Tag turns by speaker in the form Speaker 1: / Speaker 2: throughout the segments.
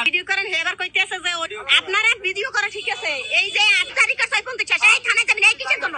Speaker 1: Video করেন Haber কইতেছে যে আপনারা ভিডিও করা ঠিক আছে, এই যে 8 তারিখ আছে পর্যন্ত শেষ, এই থানায় যাবেন এই কিসের জন্য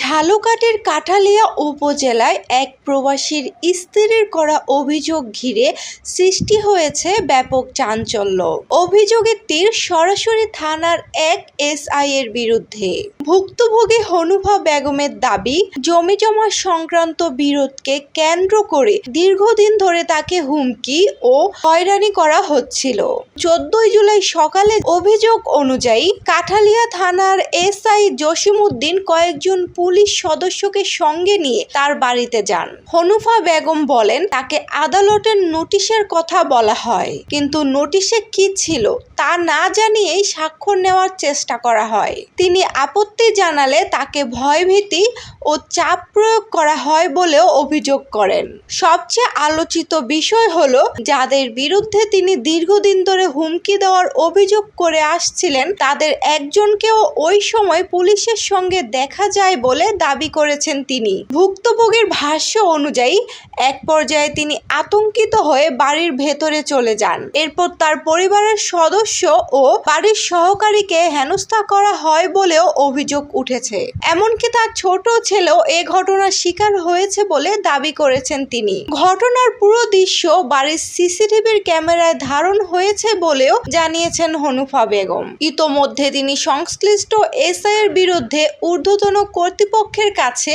Speaker 2: ঝালকাঠির কাঠালিয়া উপজেলায় এক প্রবাসীর স্ত্রীর করা অভিযোগ ঘিরে সৃষ্টি হয়েছে ব্যাপক চাঞ্চল্য। অভিযোগের তীর সরাসরি থানার এক এসআই এর বিরুদ্ধে। ভুক্তভোগী হনুফা বেগমের দাবি, জমিজমা সংক্রান্ত বিরোধকে কেন্দ্র করে দীর্ঘদিন ধরে তাকে হুমকি ও হয়রানি করা হচ্ছিল। 14 জুলাই সকালে অভিযোগ অনুযায়ী কাঠালিয়া থানার এসআই জসিমউদ্দিন কয়েকজন পুলিশ সদস্যকে সঙ্গে নিয়ে তার বাড়িতে যান। হনুফা বেগম বলেন, তাকে আদালতের নোটিশের কথা বলা হয়, কিন্তু নোটিশে কি ছিল তা না জানিয়েই স্বাক্ষর নেওয়ার চেষ্টা করা হয়। তিনি আপত্তি জানালে তাকে ভয়ভীতি ও চাপ প্রয়োগ করা হয় বলেও অভিযোগ করেন। সবচেয়ে আলোচিত বিষয় হলো, যাদের বিরুদ্ধে তিনি দীর্ঘদিন ধরে হুমকি দেওয়ার অভিযোগ করে আসছিলেন তাদের একজনকেও ওই সময় পুলিশের সঙ্গে দেখা যায় বলে দাবি করেছেন তিনি। ভুক্তভোগীর ভাষ্য অনুযায়ী এক পর্যায়ে তিনি আতঙ্কিত হয়ে বাড়ির ভেতরে চলে যান। এরপর তার পরিবারের সদস্য ও বাড়ির সহকারীকে হেনস্থা করা হয় বলেও অভিযোগ উঠেছে। এমনকি তার ছোট ছেলেও এ ঘটনার শিকার হয়েছে বলে দাবি করেছেন তিনি। ঘটনার পুরো দৃশ্য বাড়ির সিসিটিভির ক্যামেরায় ধারণ হয়েছে বলেও জানিয়েছেন হনুফা বেগম। ইতোমধ্যে তিনি সংশ্লিষ্ট এসআই এর বিরুদ্ধে ঊর্ধ্বতন কর্তৃপক্ষের কাছে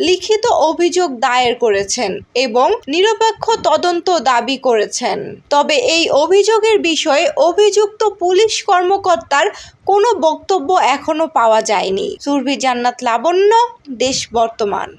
Speaker 2: লিখিত অভিযোগ দায়ের করেছেন এবং নিরপেক্ষ তদন্ত দাবি করেছেন। তবে এই অভিযোগের বিষয়ে অভিযুক্ত পুলিশ কর্মকর্তার কোনো বক্তব্য এখনো পাওয়া যায়নি। সুরভি জান্নাত লাবণ্য, দেশ বর্তমান।